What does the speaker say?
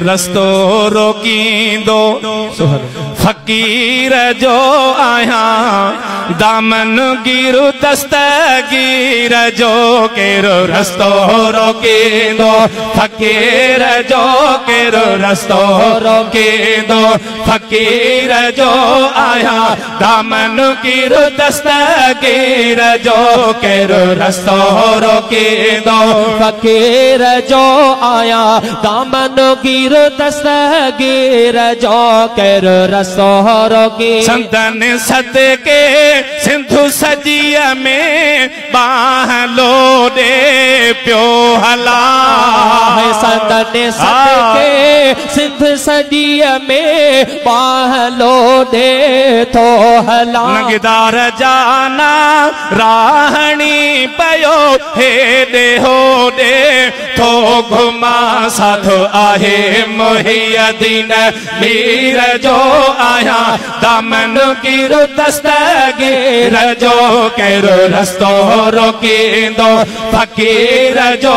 रस्तो रोकींदो फकीर जो आया दामन गिरु दस्तगीर जो केरो रस्तो रोकींदो फकीर जो केरो रस्तो रोकींदो फकीर जो आया दामन गिरु दस्तगीर जो केरो रस्तो रोकींदो फकीर जो आया दामन गिर दस्तगीर जो केर रस्तो रोकी संतन सदके सिंधु सजिया में बाह लोडे प्यो हला संतन सदके सिंधु सजिया में बाह लोडे तो हला नगदार जाना राहणी पयो हे दे हो दे तो घुमा साधो आहे मुहियदीन मीर जो आया दामन गिर दस्तगीर जो केरो रस्तो रोकींदो फकीर जो